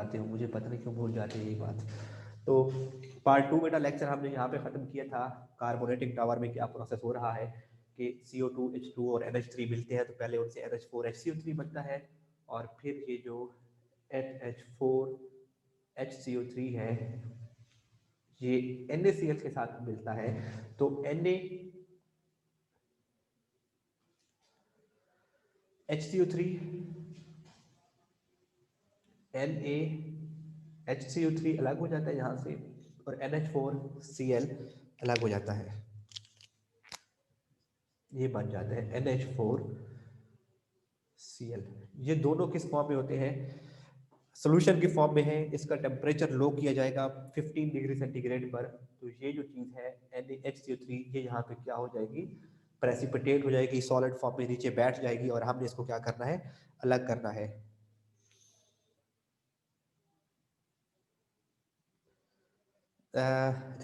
पढ़ाते हो, मुझे पता नहीं क्यों भूल जाते हैं ये बात। तो पार्ट 2 बेटा लेक्चर हमने यहाँ पे ख़त्म किया था। कार्बोनेटिक टावर में क्या प्रोसेस हो रहा है कि CO2 H2 और NH3 मिलते हैं, तो पहले उनसे NH4 HCO3 बनता है, और फिर ये जो NH4 HCO3 है ये NaCl के साथ मिलता है। तो NaHCO3 NaHCO3 अलग हो जाता है यहाँ से, और NH4Cl अलग हो जाता है, ये बन जाता है NH4Cl। ये दोनों किस फॉर्म में होते हैं? सोल्यूशन की फॉर्म में है। इसका टेम्परेचर लो किया जाएगा 15 डिग्री सेंटीग्रेड पर। तो ये जो चीज़ है NaHCO3 ये यहाँ पे क्या हो जाएगी? प्रेसिपिटेट हो जाएगी, सॉलिड फॉर्म में नीचे बैठ जाएगी, और हमने इसको क्या करना है? अलग करना है।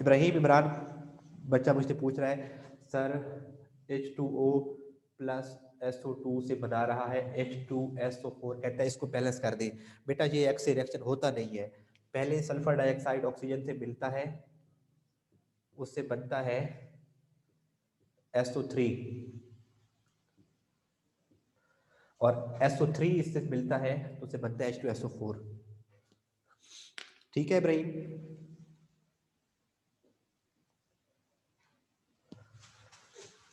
इब्राहिम इमरान बच्चा मुझसे पूछ रहा है, सर H2O प्लस SO2 से बना रहा है H2SO4, कहता है इसको बैलेंस कर दें। बेटा ये एक्स से रिएक्शन होता नहीं है। पहले सल्फर डाइऑक्साइड ऑक्सीजन से मिलता है, उससे बनता है SO3, और SO3 इससे मिलता है तो उससे बनता है H2SO4। ठीक है इब्राहिम?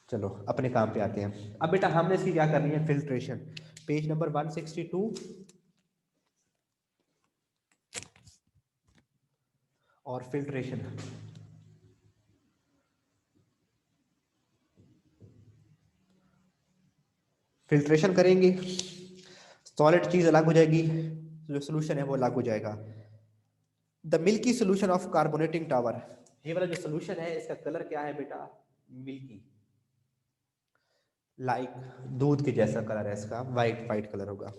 चलो अपने काम पे आते हैं। अब बेटा हमने इसकी क्या करनी है? फिल्ट्रेशन। पेज नंबर 162 और फिल्ट्रेशन। फिल्ट्रेशन करेंगे, सॉलिड चीज अलग हो जाएगी, जो सोल्यूशन है वो अलग हो जाएगा। The milky solution of carbonating tower, ये वाला जो सोल्यूशन है इसका कलर क्या है बेटा? मिल्की, लाइक दूध के जैसा कलर है इसका, वाइट वाइट कलर होगा।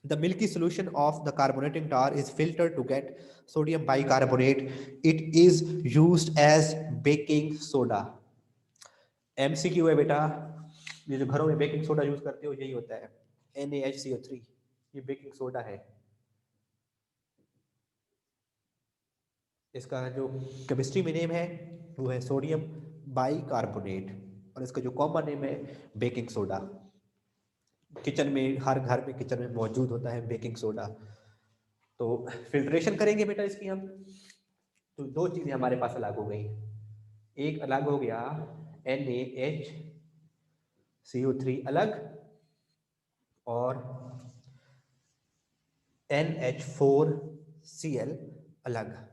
The milky solution of the carbonating tar is filtered to get sodium bicarbonate. It is used as baking soda. MCQ है बेटा, ये जो घरों में बेकिंग सोडा यूज करते हो यही होता है NaHCO3, ये बेकिंग सोडा है। इसका जो केमिस्ट्री में नेम है वो है सोडियम बाइकार्बोनेट, और इसका जो कॉमन नेम है बेकिंग सोडा। किचन में, हर घर में किचन में मौजूद होता है बेकिंग सोडा। तो फिल्ट्रेशन करेंगे बेटा इसकी हम, तो दो चीजें हमारे पास अलग हो गई। एक अलग हो गया NaHCO3 अलग, और NH4Cl अलग।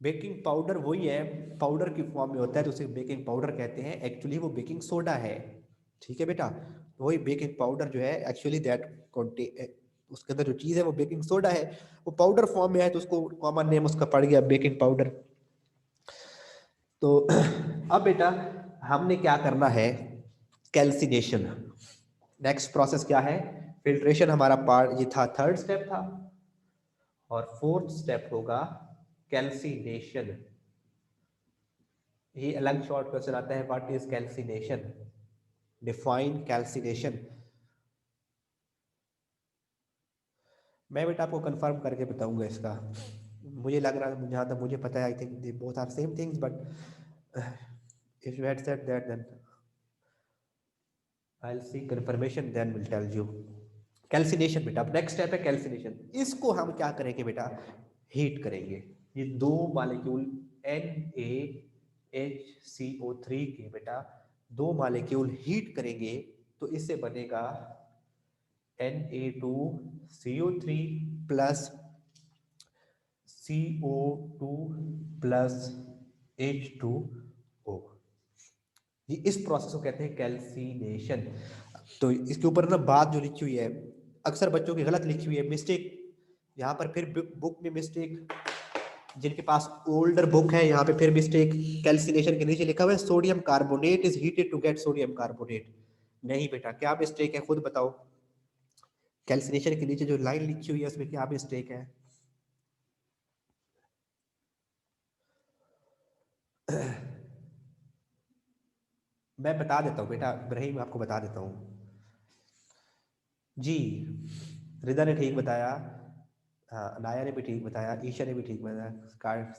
बेकिंग पाउडर वही है, पाउडर की फॉर्म में होता है तो उसे बेकिंग पाउडर कहते हैं, एक्चुअली वो बेकिंग सोडा है। ठीक है बेटा, तो वही बेकिंग पाउडर जो है एक्चुअली दैट उसके अंदर जो चीज़ है वो बेकिंग सोडा है, वो पाउडर फॉर्म में है तो उसको कॉमन नेम उसका पड़ गया बेकिंग पाउडर। तो अब बेटा हमने क्या करना है? कैल्सिनेशन। नेक्स्ट प्रोसेस क्या है? फिल्ट्रेशन हमारा पार्ट ये था, थर्ड स्टेप था, और फोर्थ स्टेप होगा कैल्सिनेशन। ये अलग शॉर्ट क्वेश्चन आता है, what is calcination? Define calcination. मैं बेटा आपको कंफर्म करके बताऊंगा इसका। मुझे लग रहा है, जहाँ तक मुझे पता है, I think they both are same things, but if you had said that then I will see confirmation then will tell you. Calcination बेटा, अब नेक्स्ट स्टेप है कैल्सिनेशन। इसको हम क्या करेंगे बेटा? हीट करेंगे। ये दो मॉलिक्यूल NaHCO3 के बेटा दो मॉलिक्यूल हीट करेंगे तो इससे बनेगा Na2CO3 plus CO2 plus H2O। ये इस प्रोसेस को कहते हैं कैल्सिनेशन। तो इसके ऊपर ना बात जो लिखी हुई है अक्सर बच्चों की गलत लिखी हुई है, मिस्टेक यहाँ पर, फिर बुक में मिस्टेक, जिनके पास ओल्डर बुक है यहाँ पे फिर मिस्टेक। कैल्सिनेशन के नीचे लिखा हुआ है sodium carbonate is heated to get sodium carbonate. नहीं बेटा, क्या मिस्टेक है खुद बताओ? कैल्सिनेशन के नीचे जो लाइन लिखी हुई है उसमें क्या मिस्टेक है? मैं बता देता हूँ बेटा, इब्राहिम आपको बता देता हूँ जी। रिदा ने ठीक बताया, हाँ अनाया ने भी ठीक बताया, ईशा ने भी ठीक बताया।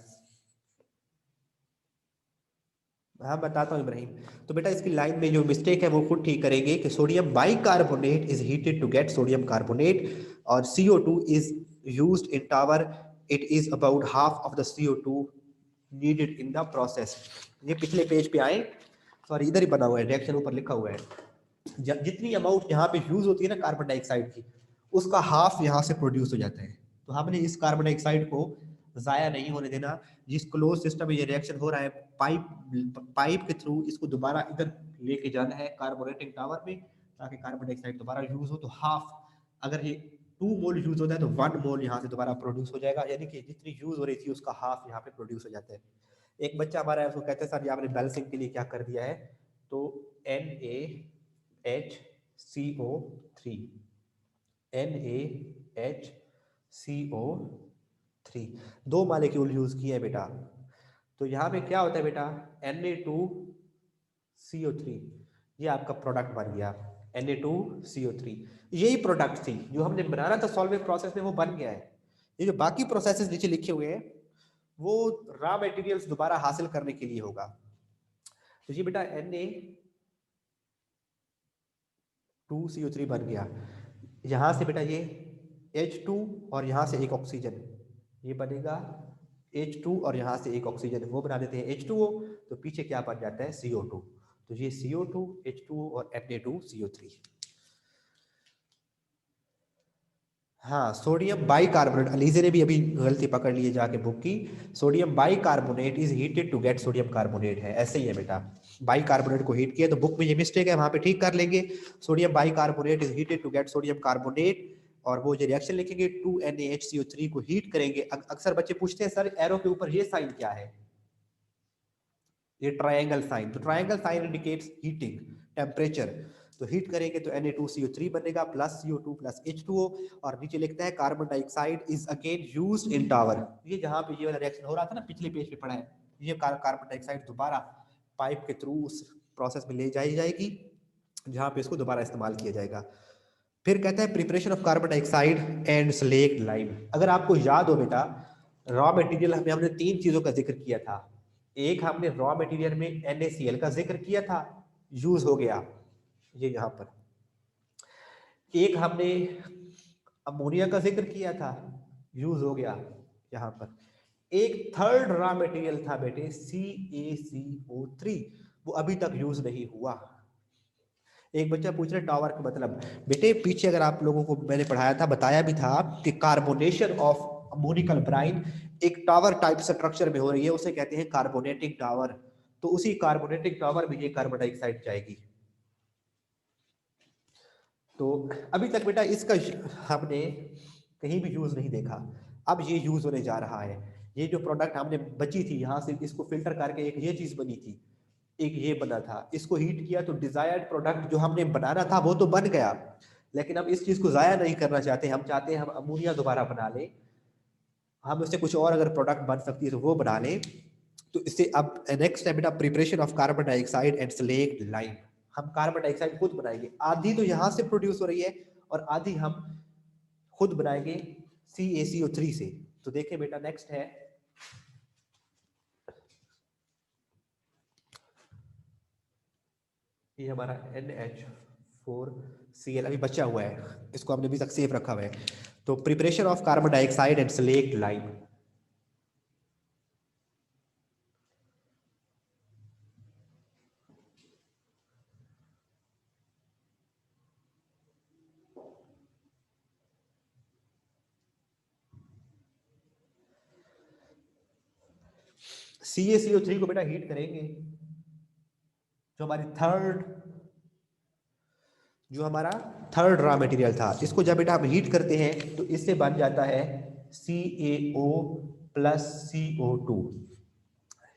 हाँ बताता हूँ इब्राहिम। तो बेटा इसकी लाइन में जो मिस्टेक है वो खुद ठीक करेंगे कि sodium bicarbonate is heated to get sodium carbonate और CO2 is used in tower, it is about half of the CO2 needed in the process. ये पिछले पेज पे आए, सॉरी इधर ही बना हुआ है, रिएक्शन ऊपर लिखा हुआ है। जितनी अमाउंट यहाँ पे यूज होती है ना कार्बन डाइऑक्साइड की, उसका हाफ यहाँ से प्रोड्यूस हो जाता है। तो हमने इस कार्बन डाइऑक्साइड को जाया नहीं होने देना। जिस क्लोज सिस्टम में ये रिएक्शन हो रहा है, पाइप के थ्रू इसको दोबारा इधर लेके जाना है कार्बोनेटिंग टावर में, ताकि कार्बन डाइऑक्साइड दोबारा यूज हो। तो हाफ, अगर ये 2 मोल यूज होता है तो 1 मोल यहाँ से दोबारा प्रोड्यूस हो जाएगा, यानी कि जितनी यूज हो रही थी उसका हाफ यहाँ पे प्रोड्यूस हो जाता है। एक बच्चा हमारा है, उसको कहते हैं सर ये आपने बैलेंसिंग के लिए क्या कर दिया है, तो NaHCO3, NaHCO3 दो मालिक्यूल यूज किए हैं बेटा। तो यहाँ पे क्या होता है बेटा, Na2CO3, ये आपका प्रोडक्ट बन गया Na2CO3। यही प्रोडक्ट थी जो हमने बनाना था सॉल्वेंट प्रोसेस में, वो बन गया है। ये जो बाकी प्रोसेसेस नीचे लिखे हुए हैं वो रॉ मटेरियल्स दोबारा हासिल करने के लिए होगा। तो ये बेटा Na2CO3 बन गया। यहाँ से बेटा ये H2 और यहाँ से एक ऑक्सीजन, ये बनेगा H2 और यहाँ से एक ऑक्सीजन, वो बना देते हैं H2O। तो पीछे क्या बन जाता है CO2। तो ये CO2 H2O और Na2CO3। हाँ सोडियम बाइकार्बोनेट, अलीजे ने भी अभी गलती पकड़ ली है जाके बुक की। Sodium bicarbonate is heated to get sodium carbonate है, ऐसे ही है बेटा। बाइकार्बोनेट को हीट किया, तो बुक में ये मिस्टेक है, वहां पे ठीक कर लेंगे। Sodium bicarbonate is heated to get sodium carbonate, और वो जो रिएक्शन लिखेंगे 2NaHCO3 को हीट करेंगे। अक्सर बच्चे पूछते हैं सर एरो के ऊपर ये साइन क्या है, ये ट्रायंगल साइन। तो triangle sign indicates heating, temperature. तो हीट करेंगे तो Na2CO3 बनेगा प्लस CO2 प्लस H2O, और नीचे लिखता है carbon dioxide is again used in tower. ये जहां पे ये वाला रिएक्शन हो रहा था ना, पिछले पेज पे पढ़ा है, ये कार्बन डाइऑक्साइड दोबारा पाइप के थ्रू उस प्रोसेस में ले जाई जाएगी जहां पे इसको दोबारा इस्तेमाल किया जाएगा। फिर कहता है preparation of carbon dioxide and slate lime. अगर आपको याद हो बेटा, रॉ मटेरियल में हमने 3 चीजों का जिक्र किया था। एक हमने रॉ मटेरियल में NaCl का जिक्र किया था, यूज हो गया ये यहाँ पर। एक हमने अमोनिया का जिक्र किया था, यूज हो गया यहाँ पर। एक थर्ड रॉ मटेरियल था बेटे CaCO3, वो अभी तक यूज नहीं हुआ। एक बच्चा पूछ रहा है टावर का मतलब, बेटे पीछे अगर आप लोगों को मैंने पढ़ाया था, बताया भी था कि कार्बोनेशन ऑफ अमोनिकल ब्राइन एक टावर टाइप स्ट्रक्चर में हो रही है, उसे कहते हैं कार्बोनेटिक टावर। तो उसी कार्बोनेटिक टावर में ये कार्बन डाइऑक्साइड जाएगी। तो अभी तक बेटा इसका हमने कहीं भी यूज नहीं देखा, अब ये यूज होने जा रहा है। ये जो प्रोडक्ट हमने बची थी यहाँ से, इसको फिल्टर करके एक ये चीज बनी थी, एक ये बना था, इसको हीट किया तो डिजायर्ड प्रोडक्ट जो हमने बनाना था वो तो बन गया, लेकिन अब इस चीज को जाया नहीं करना चाहते। हम चाहते हैं हम अमोनिया दोबारा बना लें, हम उससे कुछ और अगर प्रोडक्ट बन सकती है तो वो बना लें। तो इससे अब नेक्स्ट है बेटा preparation of carbon dioxide and slate lime. हम कार्बन डाइऑक्साइड खुद बनाएंगे, आधी तो यहाँ से प्रोड्यूस हो रही है और आधी हम खुद बनाएंगे CaCO3 से। तो देखें बेटा नेक्स्ट है, ये हमारा NH4Cl अभी बचा हुआ है, इसको हमने अभी तक सेफ रखा हुआ है। तो preparation of carbon dioxide and slate lime. CaCO3 को बेटा हीट करेंगे, जो हमारी जो हमारा थर्ड रॉ मटेरियल था, इसको जब बेटा हम हीट करते हैं तो इससे बन जाता है CaO प्लस CO2।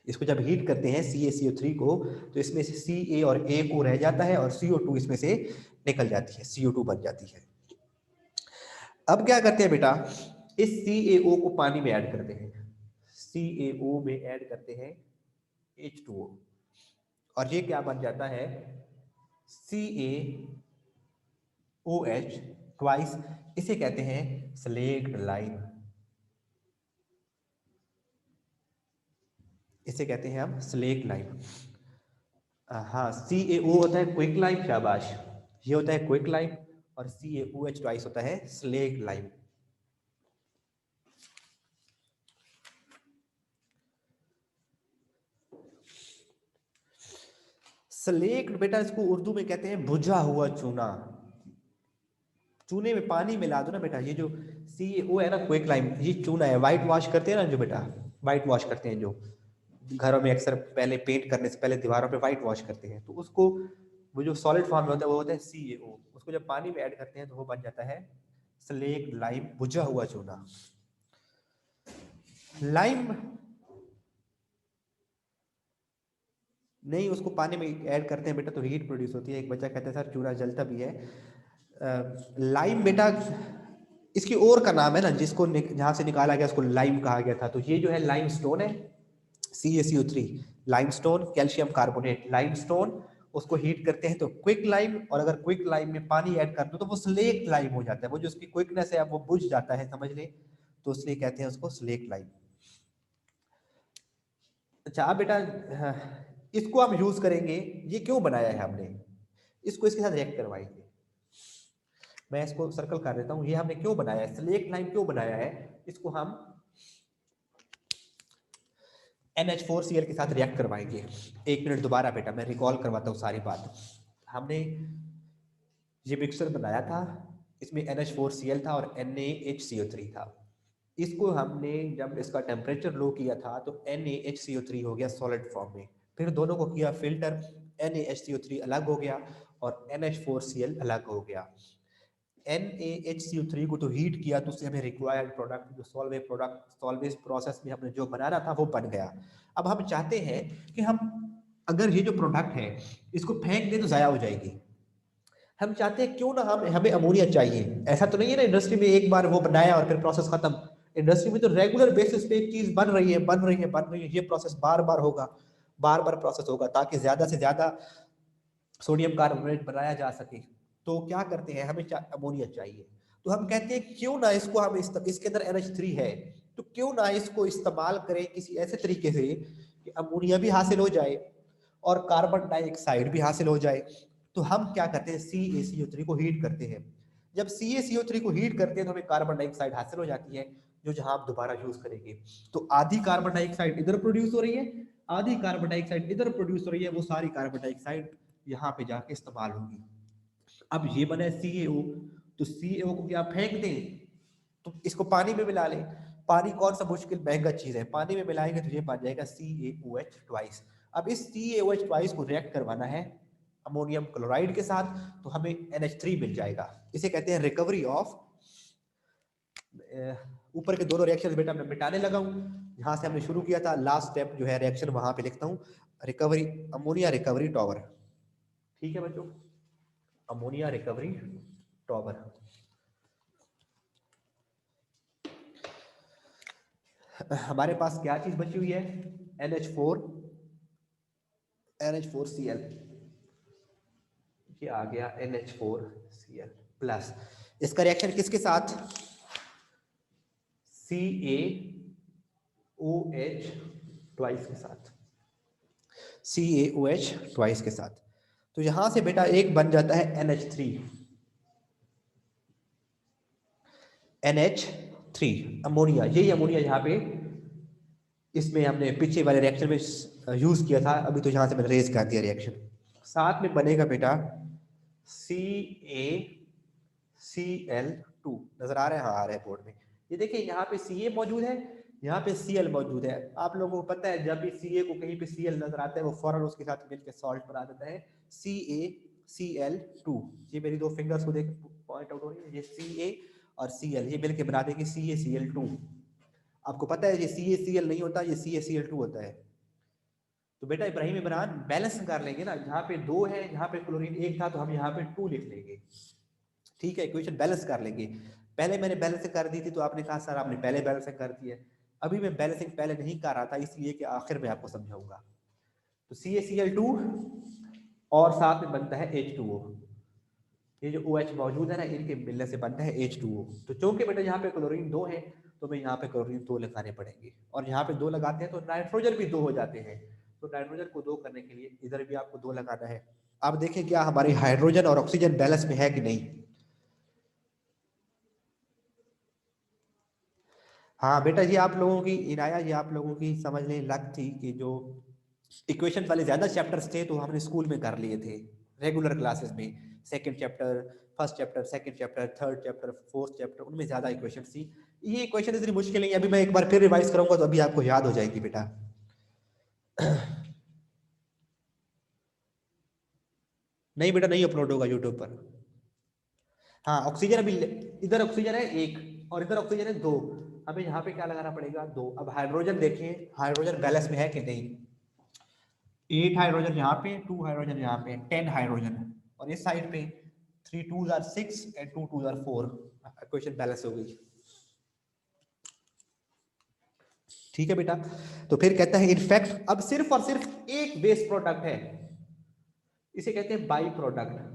इसको जब हीट करते हैं CaCO3 को, तो इसमें से Ca और A को रह जाता है और CO2 इसमें से निकल जाती है, CO2 बन जाती है। अब क्या करते हैं बेटा, इस CaO को पानी में ऐड करते हैं, CaO में ऐड करते हैं H2O, और ये क्या बन जाता है CaOH ट्वाइस, इसे कहते हैं स्लेक्ड लाइम, इसे कहते हैं हम स्लेक्ड लाइम। हाँ, CaO होता है क्विक लाइम, शाबाश, ये होता है क्विक लाइम, और CaOH ट्वाइस होता है स्लेक्ड लाइम। स्लेक्ड बेटा इसको उर्दू में कहते हैं बुझा हुआ चूना। चूने में पानी मिला दो ना बेटा, ये जो CaO है ना क्विक लाइम, ये चूना है, व्हाइट वॉश करते हैं ना जो बेटा, व्हाइट वॉश करते हैं जो घरों में अक्सर पहले पेंट करने से पहले दीवारों पे व्हाइट वॉश करते हैं, तो उसको वो जो सॉलिड फॉर्म में होता है वो होता है CaO, उसको जब पानी में ऐड करते हैं तो वो बन जाता है स्लेक्ड लाइम, बुझा हुआ चूना। लाइम नहीं, उसको पानी में ऐड करते हैं बेटा तो हीट प्रोड्यूस होती है। एक बच्चा कहता है सर चूना जलता भी है। लाइम बेटा इसकी और का नाम है ना, जिसको जहां से निकाला गया उसको लाइम कहा गया था। तो ये जो है लाइम स्टोन है, CaCO3 limestone, calcium carbonate limestone, उसको हीट करते हैं तो क्विक लाइम, और अगर क्विक लाइम में पानी ऐड कर दो तो वो स्लेक्ट लाइम हो जाता है। वो जो उसकी क्विकनेस है वो बुझ जाता है, समझ लें, तो इसलिए कहते हैं उसको स्लेक्ट लाइम। अच्छा अब बेटा हाँ, इसको हम यूज करेंगे, ये क्यों बनाया है हमने, इसको इसके साथ रिएक्ट करवाएंगे। मैं इसको सर्कल कर देता हूं, ये हमने क्यों बनाया है, स्लेक्ट लाइम क्यों बनाया है, इसको हम NH4Cl के साथ रिएक्ट करवाएंगे। एक मिनट दोबारा बेटा मैं रिकॉल करवाता हूँ सारी बात। हमने ये मिक्सचर बनाया था, इसमें NH4Cl था और NaHCO3 था। इसको हमने जब इसका टेम्परेचर लो किया था तो NaHCO3 हो गया सॉलिड फॉर्म में, फिर दोनों को किया फिल्टर, NaHCO3 अलग हो गया और NH4Cl अलग हो गया। NaHCO3 को तो हीट किया तो उससे हमें रिक्वायर्ड प्रोडक्ट, जो सॉल्वेज प्रोडक्ट, सॉल्वेज प्रोसेस में हमने जो बनाना था वो बन गया। अब हम चाहते हैं कि हम अगर ये जो प्रोडक्ट है इसको फेंक दें तो ज़ाया हो जाएगी, हम चाहते हैं क्यों ना हमें अमोनिया चाहिए। ऐसा तो नहीं है ना इंडस्ट्री में एक बार वो बनाया और फिर प्रोसेस खत्म, इंडस्ट्री में तो रेगुलर बेसिस पे एक चीज बन रही है बन रही है बन रही है, ये प्रोसेस बार बार होगा, बार बार प्रोसेस होगा ताकि ज्यादा से ज्यादा सोडियम कार्बोनेट बनाया जा सके। तो क्या करते हैं, हमें अमोनिया चाहिए, तो हम कहते हैं क्यों ना इसको हम इसके अंदर NH3 है तो क्यों ना इसको इस्तेमाल करें किसी ऐसे तरीके से कि अमोनिया भी हासिल हो जाए और कार्बन डाइऑक्साइड भी हासिल हो जाए। तो हम क्या करते हैं, CaCO3 को हीट करते हैं। जब CaCO3 को हीट करते हैं तो हमें कार्बन डाइऑक्साइड हासिल हो जाती है, जो जहां आप दोबारा यूज करेंगे। तो आधी कार्बन डाइऑक्साइड इधर प्रोड्यूस हो रही है, आधी कार्बन डाइऑक्साइड इधर प्रोड्यूस हो रही है, वो सारी कार्बन डाइऑक्साइड यहाँ पे जाके इस्तेमाल होगी। अब ये बना है CaO, तो CaO को क्या फेंक दें, तो इसको पानी में मिला लें। पानी कौन सा मुश्किल महंगा चीज है, पानी में मिलाएंगे तो ये बन जाएगा CaOH ट्वाइस। अब इस CaOH ट्वाइस को रिएक्ट करवाना है अमोनियम क्लोराइड के साथ, तो हमें NH3 मिल जाएगा। इसे कहते हैं रिकवरी ऑफ, ऊपर के दोनों रिएक्शन बेटा मैं मिटाने लगा हूं, जहां से हमने शुरू किया था लास्ट स्टेप जो है रिएक्शन वहां पे लिखता हूं, रिकवरी, अमोनिया रिकवरी टॉवर। ठीक है बच्चों, अमोनिया रिकवरी टॉवर। हमारे पास क्या चीज बची हुई है, NH4Cl, ये आ गया NH4Cl प्लस, इसका रिएक्शन किसके साथ, CaOH ट्वाइस के साथ, CaOH ट्वाइस के साथ। तो यहां से बेटा एक बन जाता है NH3 अमोनिया, यही अमोनिया यहाँ पे इसमें हमने पीछे वाले रिएक्शन में यूज किया था, अभी तो यहां से मैंने रेज कर दिया रिएक्शन। साथ में बनेगा बेटा CaCl2, नजर आ रहा है, हाँ आ रहा है बोर्ड में, ये देखिए यहाँ पे Ca मौजूद है, यहाँ पे Cl मौजूद है। आप लोगों को पता है जब भी Ca को कहीं पे Cl नजर आता है वो फौरन उसके साथ मिलकर सॉल्ट बना देता है CaCl2। ये मेरी दो फिंगर्स को देख पॉइंट आउट हो रही है, ये Ca और Cl ये मिलकर बना देंगे CaCl2। आपको पता है ये CaCl नहीं होता, ये CaCl2 होता है। तो बेटा इब्राहिम इमरान बैलेंस कर लेंगे ना, जहाँ पे 2 है यहाँ पे क्लोरीन 1 था तो हम यहाँ पे 2 लिख लेंगे। ठीक है, इक्वेशन बैलेंस कर लेंगे। पहले मैंने बैलेंसिंग कर दी थी तो आपने कहा सर आपने पहले बैलेंसिंग कर दी है, अभी मैं बैलेंसिंग पहले नहीं कर रहा था इसलिए कि आखिर में आपको समझाऊंगा। तो CaCl2 और साथ में बनता है H2O, ये जो OH मौजूद है ना, इनके मिलने से बनता है H2O। तो चूंकि बेटा यहाँ पे क्लोरीन 2 है तो मैं यहाँ पे क्लोरीन 2 लगाने पड़ेंगे, और यहाँ पे 2 लगाते हैं तो नाइट्रोजन भी 2 हो जाते हैं। तो नाइट्रोजन को 2 करने के लिए इधर भी आपको 2 लगाना है। अब देखें क्या हमारे हाइड्रोजन और ऑक्सीजन बैलेंस में है कि नहीं। हाँ बेटा, ये आप लोगों की इनाया, ये आप लोगों की समझ लें लक थी कि जो इक्वेशन वाले ज्यादा चैप्टर्स थे तो हमने स्कूल में कर लिए थे रेगुलर क्लासेस में। Second chapter, first chapter, second chapter, third chapter, fourth chapter, उनमें ज्यादा इक्वेशन थी। ये इक्वेशन इतनी मुश्किल नहीं है, अभी मैं एक बार फिर रिवाइज करूंगा तो अभी आपको याद हो जाएगी बेटा। नहीं बेटा, नहीं अपलोड होगा यूट्यूब पर। हाँ ऑक्सीजन अभी, इधर ऑक्सीजन है एक और इधर ऑक्सीजन है दो, हमें यहाँ पे क्या लगाना पड़ेगा, दो। अब हाइड्रोजन देखिए, हाइड्रोजन बैलेंस में है कि नहीं। 8 हाइड्रोजन यहाँ पे, 2 हाइड्रोजन यहाँ पे, 10 हाइड्रोजन, और इस साइड पे 3 2s are 6 and 2 2s are 4। Equation balance हो गई। ठीक है बेटा, तो फिर कहता है इनफैक्ट अब सिर्फ और सिर्फ एक बेस प्रोडक्ट है, इसे कहते हैं बाई प्रोडक्ट।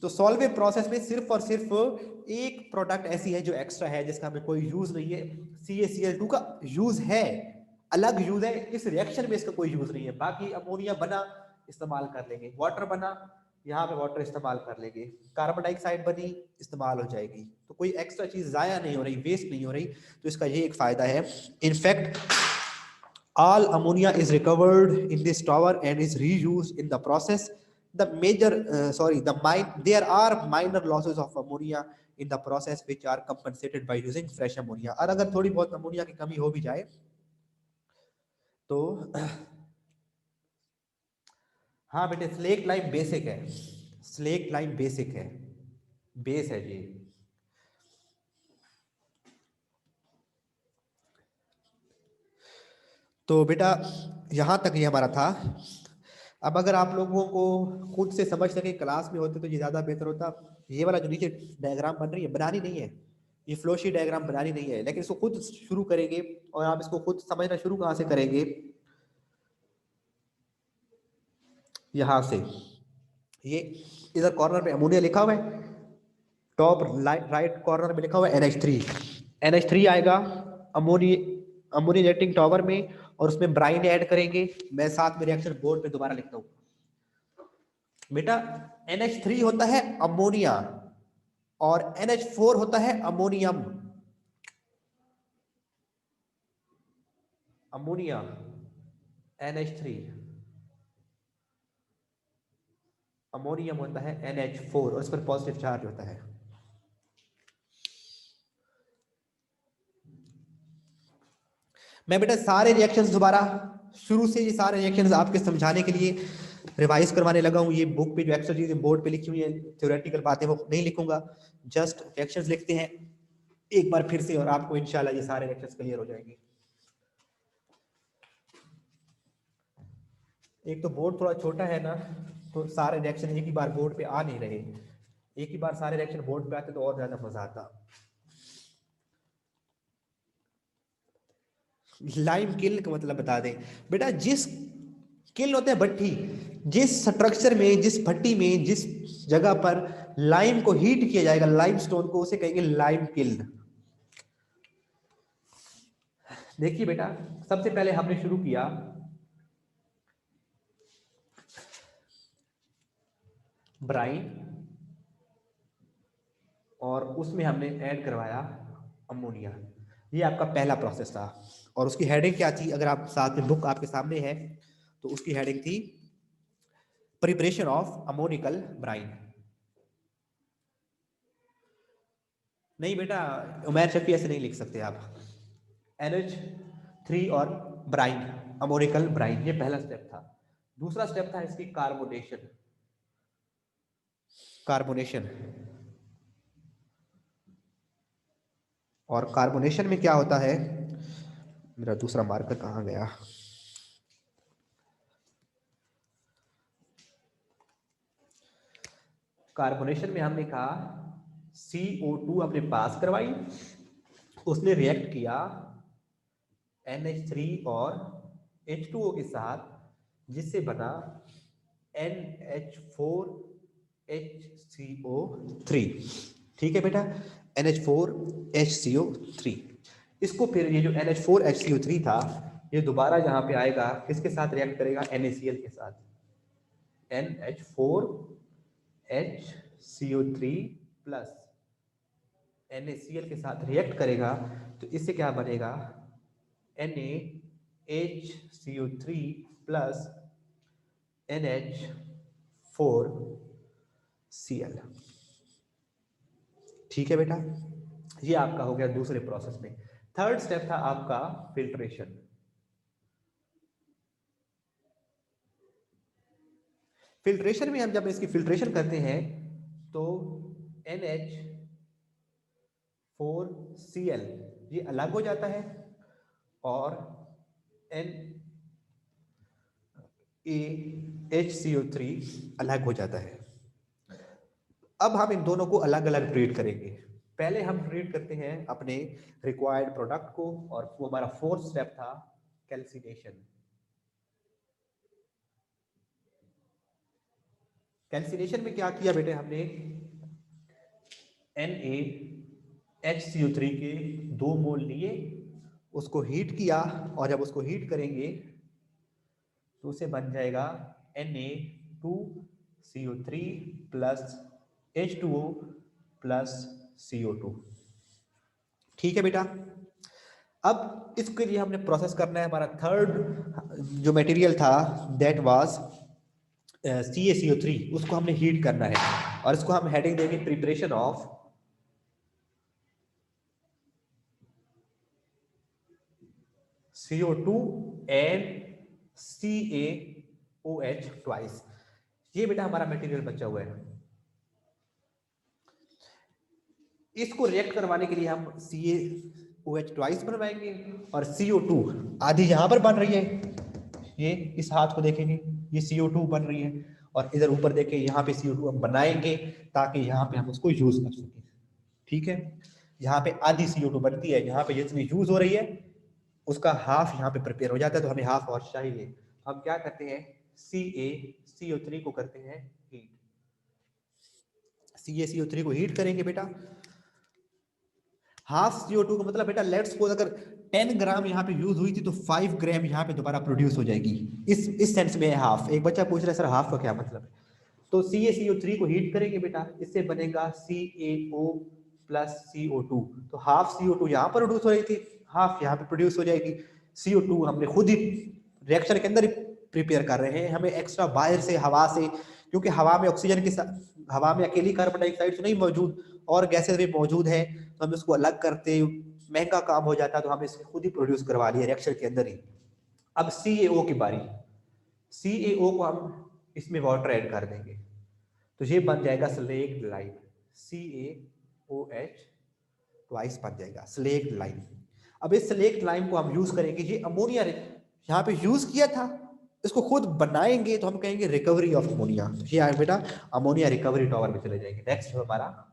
तो सॉल्वे प्रोसेस में सिर्फ और सिर्फ एक प्रोडक्ट ऐसी है जो एक्स्ट्रा है, जिसका हमें कोई यूज नहीं है। CaCl2 का यूज है, अलग यूज है, इस रिएक्शन में इसका कोई यूज नहीं है। बाकी अमोनिया बना, इस्तेमाल कर लेंगे, वाटर बना, यहाँ पे वाटर इस्तेमाल कर लेंगे, कार्बन डाइऑक्साइड बनी, इस्तेमाल हो जाएगी। तो कोई एक्स्ट्रा चीज जाया नहीं हो रही, वेस्ट नहीं हो रही। तो इसका ये एक फायदा है। In fact all ammonia is recovered in this tower and is reused in the process. The major there are minor losses of ammonia in the process which are compensated by using fresh ammonia। और अगर थोड़ी बहुत ammonia की कमी हो भी जाए तो हाँ बेटे, स्लेक लाइम बेसिक है, स्लेक लाइम बेसिक है, बेस है जी। तो बेटा यहां तक ये हमारा था। अब अगर आप लोगों को खुद से समझ सके क्लास में होते तो ये ज्यादा बेहतर होता। ये वाला जो नीचे डायग्राम बन रही है, बनानी नहीं है, ये फ्लो शीट डायग्राम बनानी नहीं है, लेकिन इसको खुद शुरू करेंगे और आप इसको खुद समझना शुरू कहाँ से करेंगे, यहाँ से। ये इधर कॉर्नर पे अमोनिया लिखा हुआ है, टॉप राइट कॉर्नर में लिखा हुआ है NH3। NH3 आएगा अमोनी अमोनिएटिंग टॉवर में, और उसमें ब्राइन ऐड करेंगे। मैं साथ में रिएक्शन बोर्ड पे दोबारा लिखता हूँ बेटा। NH3 होता है अमोनिया और NH4 होता है अमोनियम। अमोनिया NH3, अमोनियम होता है NH4 और इस पर पॉजिटिव चार्ज होता है। मैं बेटा सारे रिएक्शंस दोबारा शुरू से, ये सारे रिएक्शंस आपके समझाने के लिए रिवाइज करवाने लगा हूँ। ये बुक पे जो एक्स्ट्रा चीजें बोर्ड पे लिखी हुई है, थ्योरेटिकल बातें वो नहीं लिखूंगा, जस्ट रिएक्शंस लिखते हैं एक बार फिर से, और आपको इंशाल्लाह ये सारे रिएक्शंस क्लियर हो जाएंगे। एक तो बोर्ड थोड़ा छोटा है ना, तो सारे रिएक्शन एक ही बार बोर्ड पे आ नहीं रहे। एक ही बार सारे रिएक्शन बोर्ड पे आते तो और ज्यादा मजा आता। लाइम किल का मतलब बता दें बेटा, जिस किल होते हैं भट्टी, जिस स्ट्रक्चर में, जिस भट्टी में, जिस जगह पर लाइम को हीट किया जाएगा, लाइम स्टोन को, उसे कहेंगे लाइम किल। देखिए बेटा, सबसे पहले हमने शुरू किया ब्राइन, और उसमें हमने ऐड करवाया अमोनिया। ये आपका पहला प्रोसेस था, और उसकी हेडिंग क्या थी, अगर आप साथ में बुक आपके सामने है तो उसकी हेडिंग थी प्रिपरेशन ऑफ अमोनिकल ब्राइन। नहीं बेटा, उमैर शफी ऐसे नहीं लिख सकते आप। NH3 और ब्राइन, अमोनिकल ब्राइन, ये पहला स्टेप था। दूसरा स्टेप था इसकी कार्बोनेशन। कार्बोनेशन, और कार्बोनेशन में क्या होता है, मेरा दूसरा मार्कर कहाँ गया। कार्बोनेशन में हमने कहा CO2 अपने पास करवाई, उसने रिएक्ट किया NH3 और H2O के साथ, जिससे बना NH4HCO3। ठीक है बेटा, NH4HCO3। इसको फिर ये जो NH4HCO3 था, ये दोबारा यहाँ पे आएगा, किसके साथ रिएक्ट करेगा? NaCl के साथ। NH4HCO3 प्लस NaCl के साथ रिएक्ट करेगा, तो इससे क्या बनेगा? NaHCO3 plus NH4Cl। ठीक है बेटा, ये आपका हो गया दूसरे प्रोसेस में। थर्ड स्टेप था आपका फिल्ट्रेशन। फिल्ट्रेशन में हम जब इसकी फिल्ट्रेशन करते हैं तो NH4Cl ये अलग हो जाता है और NaHCO3 अलग हो जाता है। अब हम इन दोनों को अलग अलग ट्रीट करेंगे। पहले हम ट्रीट करते हैं अपने रिक्वायर्ड प्रोडक्ट को, और वो हमारा फोर्थ स्टेप था कैल्सिनेशन। कैल्सिनेशन में क्या किया बेटे हमने? NaHCO3 के 2 मोल लिए, उसको हीट किया, और जब उसको हीट करेंगे तो उसे बन जाएगा Na2CO3 plus H2O plus CO2। ठीक है बेटा, अब इसके लिए हमने प्रोसेस करना है। हमारा थर्ड जो मटेरियल था दैट वाज CaCO3, उसको हमने हीट करना है, और इसको हम हेडिंग देंगे preparation of CO2 and CaOH twice. ये बेटा हमारा मटेरियल बचा हुआ है। इसको रिएक्ट करवाने के लिए हम CaOH ट्वाइस बनवाएंगे, और CO2 आधी यहां पर बन रही है, ये इस हाथ को देखेंगे, ये CO2 बन रही है, और इधर ऊपर देखें यहाँ पे CO2 हम बनाएंगे ताकि यहाँ पे हम उसको यूज कर सकें। ठीक है, यहाँ पे आधी CO2 बनती है, यहाँ पे जितनी यूज हो रही है उसका हाफ यहाँ पे प्रिपेयर हो जाता है, तो हमें हाफ और चाहिए। हम क्या करते हैं? CaCO3 को करते हैं हीट। CaCO3 को हीट करेंगे बेटा। हाफ CO2 का मतलब बेटा, लेट्स सपोज अगर 10 ग्राम यहाँ पे यूज हुई थी तो 5 ग्राम यहाँ पे दोबारा प्रोड्यूस हो जाएगी। इस सेंस में है हाफ। एक बच्चा पूछ रहा है सर हाफ का क्या मतलब है? तो CaCO3 को हीट करेंगे बेटा, इससे बनेगा CaO प्लस CO2। तो हाफ CO2 यहाँ पर प्रोड्यूस हो रही थी, हाफ यहाँ पे प्रोड्यूस हो जाएगी। CO2 हमने खुद ही रिएक्शन के अंदर ही प्रिपेयर कर रहे हैं, हमें एक्स्ट्रा बाहर से, हवा से, क्योंकि हवा में ऑक्सीजन के साथ, हवा में अकेली कार्बन डाइऑक्साइड तो नहीं मौजूद, और गैसेस भी मौजूद है, तो हम इसको अलग करते, महंगा काम हो जाता, तो हम इसे खुद ही प्रोड्यूस करवा लिए रिएक्शन के अंदर ही। अब CaO की बारी। CaO को हम इसमें वाटर ऐड कर देंगे, तो ये बन जाएगा स्लेक्ट लाइम। CaOH ट्वाइस बन जाएगा स्लेक्ट लाइम। अब इस स्लेक्ट लाइम को हम यूज करेंगे, ये अमोनिया यहाँ पे यूज किया था, इसको खुद बनाएंगे तो हम कहेंगे रिकवरी ऑफ अमोनिया। तो ये आए बेटा अमोनिया रिकवरी टॉवर में चले जाएंगे। नेक्स्ट है हमारा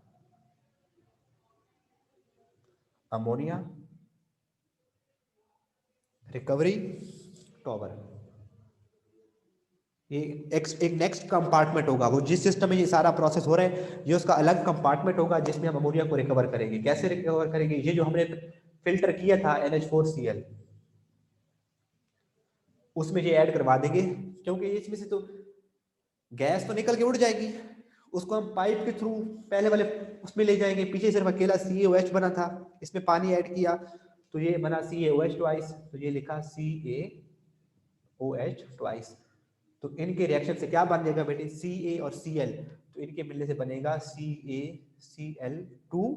अमोनिया रिकवरी टॉवर। ये एक नेक्स्ट कंपार्टमेंट होगा, वो जिस सिस्टम में ये सारा प्रोसेस हो रहा है, ये उसका अलग कंपार्टमेंट होगा जिसमें हम अमोनिया को रिकवर करेंगे। कैसे रिकवर करेंगे? ये जो हमने फिल्टर किया था NH4Cl, उसमें ये ऐड करवा देंगे, क्योंकि इसमें से तो गैस तो निकल के उड़ जाएगी, उसको हम पाइप के थ्रू पहले वाले उसमें ले जाएंगे। पीछे सिर्फ अकेला CaOH बना था, इसमें पानी ऐड किया तो ये बना CaOH ट्वाइस, तो ये लिखा CaOH ट्वाइस। तो इनके रिएक्शन से क्या बन जाएगा बेटे? Ca और Cl, तो इनके मिलने से बनेगा CaCl2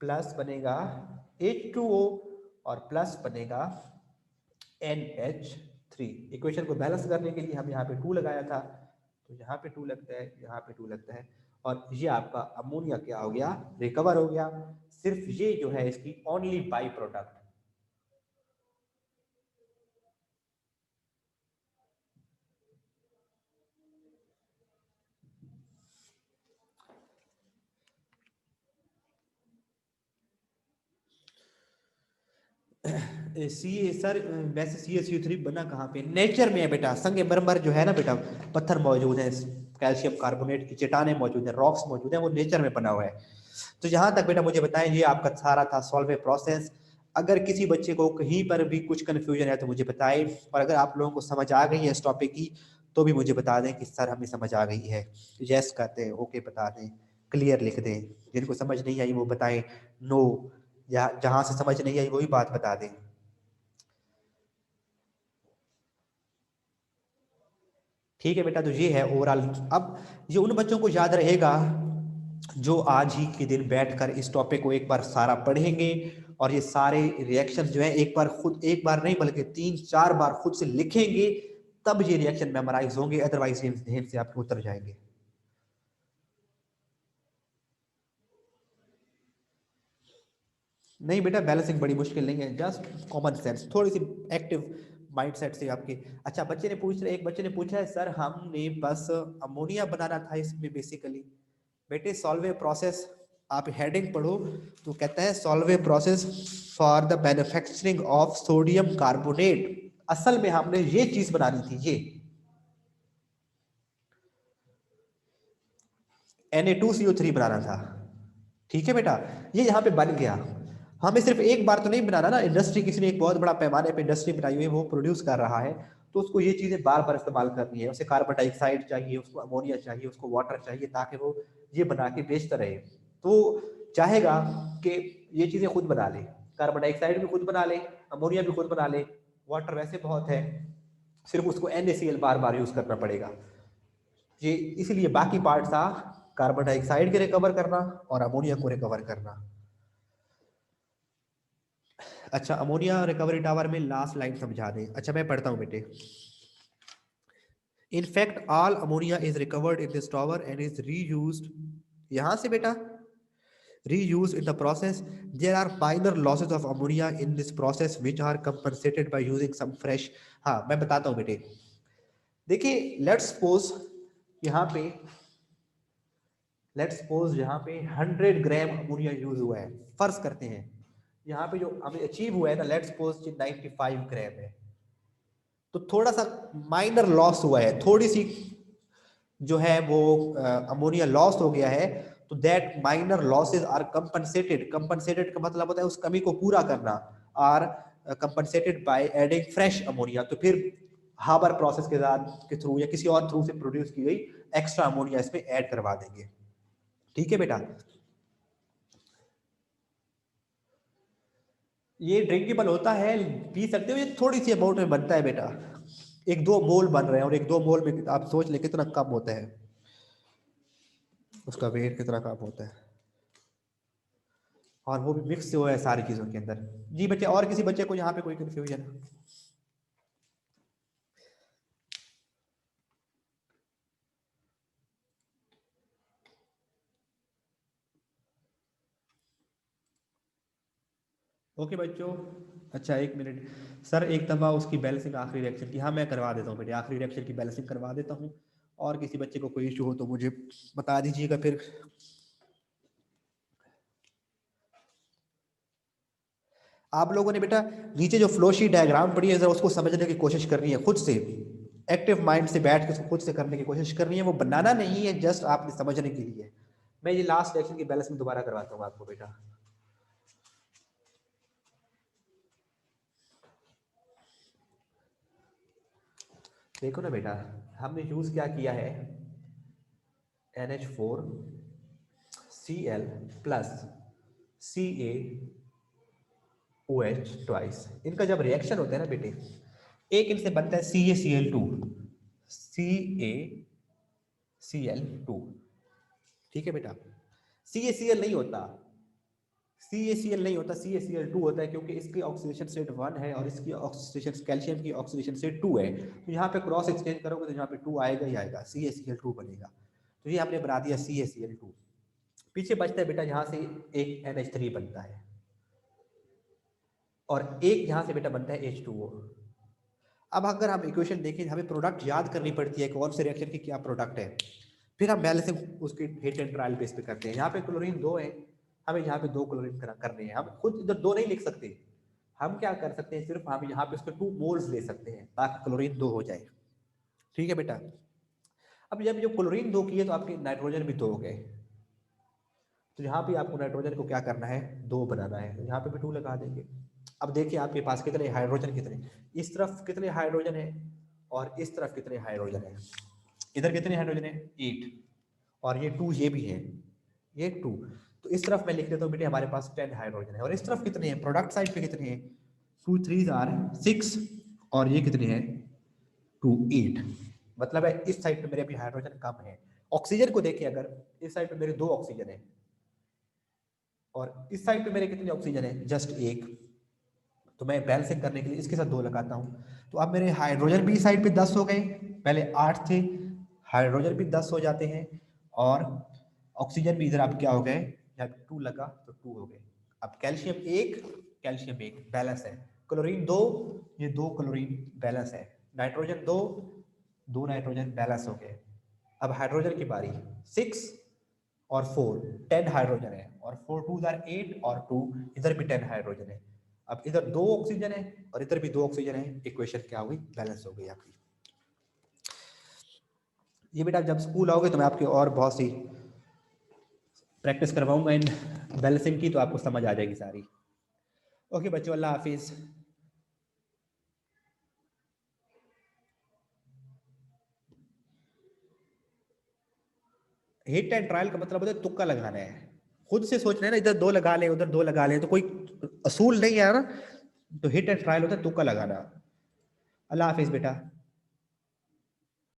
प्लस बनेगा H2O और प्लस बनेगा NH3। इक्वेशन को बैलेंस करने के लिए हम यहाँ पे 2 लगाया था, तो यहाँ पे 2 लगता है, यहाँ पे 2 लगता है, और ये आपका अमोनिया क्या हो गया? रिकवर हो गया। सिर्फ ये जो है इसकी only by product. See sir वैसे CaCO3 बना कहाँ पे, नेचर में है बेटा। संगमरमर जो है ना बेटा, पत्थर मौजूद है, कैल्शियम कार्बोनेट की चट्टानें मौजूद है, रॉक्स मौजूद है, वो नेचर में बना हुआ है। तो यहाँ तक बेटा मुझे बताएं, ये आपका सारा था सॉल्व ए प्रोसेस। अगर किसी बच्चे को कहीं पर भी कुछ कन्फ्यूजन है तो मुझे बताएं, और अगर आप लोगों को समझ आ गई है इस टॉपिक की तो भी मुझे बता दें कि सर हमें समझ आ गई है। यस कहते हैं, ओके बता दें, क्लियर लिख दें। जिनको समझ नहीं आई वो बताएं नो, या जहां से समझ नहीं आई वही बात बता दें। ठीक है बेटा, तो ये है ओवरऑल। अब ये उन बच्चों को याद रहेगा जो आज ही के दिन बैठकर इस टॉपिक को एक बार सारा पढ़ेंगे, और ये सारे रिएक्शन जो है एक बार खुद, एक बार नहीं बल्कि 3-4 बार खुद से लिखेंगे, तब ये रिएक्शन मेमोराइज होंगे, अदरवाइज ये जहन से आपके उतर जाएंगे। नहीं बेटा, बैलेंसिंग बड़ी मुश्किल नहीं है, जस्ट कॉमन सेंस, थोड़ी सी एक्टिव माइंडसेट से आपके। अच्छा, बच्चे ने पूछ रहे, एक बच्चे ने पूछा है सर हमने बस अमोनिया बनाना था इसमें बेसिकली। बेटे सॉल्व ए प्रोसेस, आप हेडिंग पढ़ो तो कहता है solve a process for the manufacturing of sodium carbonate. असल में हमने ये चीज बनानी थी, ये Na2CO3 बनाना था। ठीक है बेटा, ये यहाँ पे बन गया। हमें सिर्फ एक बार तो नहीं बनाना ना, इंडस्ट्री किसी ने एक बहुत बड़ा पैमाने पे इंडस्ट्री बनाई हुई है, वो प्रोड्यूस कर रहा है, तो उसको ये चीजें बार बार इस्तेमाल करनी है। उसे कार्बन डाइऑक्साइड चाहिए, उसको अमोनिया चाहिए, उसको वाटर चाहिए, ताकि वो ये बना के बेचता रहे। तो चाहेगा कि ये चीजें खुद बना ले, कार्बन डाइऑक्साइड भी खुद बना ले, अमोनिया भी खुद बना ले, वाटर वैसे बहुत है, सिर्फ उसको NaCl बार बार यूज करना पड़ेगा। ये इसलिए बाकी पार्ट था कार्बन डाइऑक्साइड के रिकवर करना और अमोनिया को रिकवर करना। अच्छा, अमोनिया रिकवरी टावर में लास्ट लाइन समझा दें। अच्छा मैं पढ़ता हूं बेटे। In fact, all ammonia is recovered in this tower and is reused. यहां से बेटा reused in the process. There are minor losses of ammonia in this process which are compensated by using some fresh. हाँ मैं बताता हूं बेटे, देखिए let's suppose यहाँ पे, लेट्स सपोज यहाँ पे 100 ग्राम अमोनिया यूज हुआ है, फर्ज करते हैं यहाँ पे जो हमें अचीव हुआ है ना, लेट्स सपोज 95 ग्राम है, तो थोड़ा सा माइनर लॉस हुआ है, थोड़ी सी जो है वो अमोनिया लॉस हो गया है, तो that minor losses are compensated. Compensated का मतलब होता है उस कमी को पूरा करना, are compensated by adding fresh ammonia. तो फिर हाबर प्रोसेस के साथ के थ्रू या किसी और थ्रू से प्रोड्यूस की गई एक्स्ट्रा अमोनिया इसमें ऐड करवा देंगे। ठीक है बेटा, ये ड्रिंकेबल होता है, पी सकते हो, ये थोड़ी सी अमाउंट में बनता है बेटा, 1-2 मोल बन रहे हैं, और 1-2 मोल में आप सोच ले कितना कम होता है, उसका वेट कितना कम होता है, और वो भी मिक्स हुआ है सारी चीजों के अंदर। जी बच्चे, और किसी बच्चे को यहाँ पे कोई कंफ्यूजन? ओके बच्चों। अच्छा एक मिनट सर, एक दफा उसकी बैलेंसिंग आखिरी रिएक्शन की, हाँ मैं करवा देता हूँ बेटे, आखिरी रिएक्शन की बैलेंसिंग करवा देता हूँ, और किसी बच्चे को कोई इशू हो तो मुझे बता दीजिएगा फिर। आप लोगों ने बेटा नीचे जो फ्लोशीट डायग्राम पड़ी है, जरा उसको समझने की कोशिश करनी है खुद से, एक्टिव माइंड से बैठ के उसको खुद से करने की कोशिश करनी है, वो बनाना नहीं है, जस्ट आपने समझने के लिए। मैं ये लास्ट रिएक्शन की बैलेंसिंग दोबारा करवाता हूँ आपको बेटा। देखो ना बेटा, हमने यूज क्या किया है, NH4Cl प्लस CaOH ट्वाइस। इनका जब रिएक्शन होता है ना बेटे, एक इनसे बनता है CaCl2, CaCl2। ठीक है बेटा, CaCl नहीं होता, CaCl नहीं होता, CaCl2 होता है, क्योंकि इसकी ऑक्सीडेशन स्टेट 1 है और इसकी ऑक्सीडेशन, कैल्शियम की ऑक्सीडेशन स्टेट 2 है, तो यहाँ पे क्रॉस एक्सचेंज करोगे तो यहाँ पे 2 आएगा ही आएगा, CaCl2 बनेगा। तो ये हमने बना दिया CaCl2। पीछे बचता है बेटा यहाँ से एक NH3 बनता है, और एक यहाँ से बेटा बनता है H2O। अब अगर हम इक्वेशन देखें, हमें प्रोडक्ट याद करनी पड़ती है कौन से रिएक्शन की क्या प्रोडक्ट है, फिर हम बैलेंसिंग उसके हिट एंड ट्रायल बेस पे करते हैं। यहाँ पे क्लोरीन 2 है, हमें यहाँ पे 2 क्लोरीन करने हैं, हम खुद इधर 2 नहीं लिख सकते, हम क्या कर सकते हैं, सिर्फ हम यहाँ पे उसके 2 मोल्स ले सकते हैं ताकि क्लोरीन 2 हो जाए। ठीक है बेटा। अब जब जो क्लोरीन 2 की है तो आपके नाइट्रोजन भी 2 हो गए, तो यहाँ पे आपको नाइट्रोजन को क्या करना है, 2 बनाना है, तो यहाँ पे भी 2 लगा देंगे। अब देखिए आपके पास कितने हाइड्रोजन, कितने इस तरफ कितने हाइड्रोजन है और इस तरफ कितने हाइड्रोजन है, इधर कितने हाइड्रोजन है 8 और ये 2 ये भी है, ये 2, तो इस तरफ मैं लिख देता हूँ बेटे हमारे पास 10 हाइड्रोजन है, और इस तरफ कितने हैं, प्रोडक्ट साइड पे कितने हैं, 2 3 आर 6 और ये कितने हैं 2 8, मतलब है इस साइड पे मेरे अभी हाइड्रोजन कम है। ऑक्सीजन को देखिए, अगर इस साइड पे मेरे 2 ऑक्सीजन है और इस साइड पे मेरे कितने ऑक्सीजन है, जस्ट 1, तो मैं बैलेंसिंग करने के लिए इसके साथ 2 लगाता हूँ, तो अब मेरे हाइड्रोजन भी इस साइड पे 10 हो गए, पहले 8 थे, हाइड्रोजन भी 10 हो जाते हैं और ऑक्सीजन भी इधर आप क्या हो गए, जब 2 लगा तो 2 हो गए। अब कैल्शियम 1 बैलेंस है, क्लोरीन 2, ये 2 क्लोरीन बैलेंस है, नाइट्रोजन 2 नाइट्रोजन बैलेंस हो गए। अब हाइड्रोजन की बारी, 6 और 4 10 हाइड्रोजन है, और 4 2 8 और 2 इधर भी 10 हाइड्रोजन है। अब इधर 2 ऑक्सीजन है और इधर भी 2 ऑक्सीजन है, इक्वेशन क्या हुई, बैलेंस हो गई आपकी। ये बेटा जब स्कूल आओगे तो मैं आपके और बहुत सी प्रैक्टिस करवाऊंगा इन बैलेंसिंग की, तो आपको समझ आ जाएगी सारी। ओके बच्चों, अल्लाह हाफिज। हिट एंड ट्रायल का मतलब होता है तुक्का लगाना है, खुद से सोच रहे हैं ना इधर 2 लगा ले उधर 2 लगा ले, तो कोई असूल नहीं है ना, तो हिट एंड ट्रायल होता है तुक्का लगाना। अल्लाह हाफिज बेटा।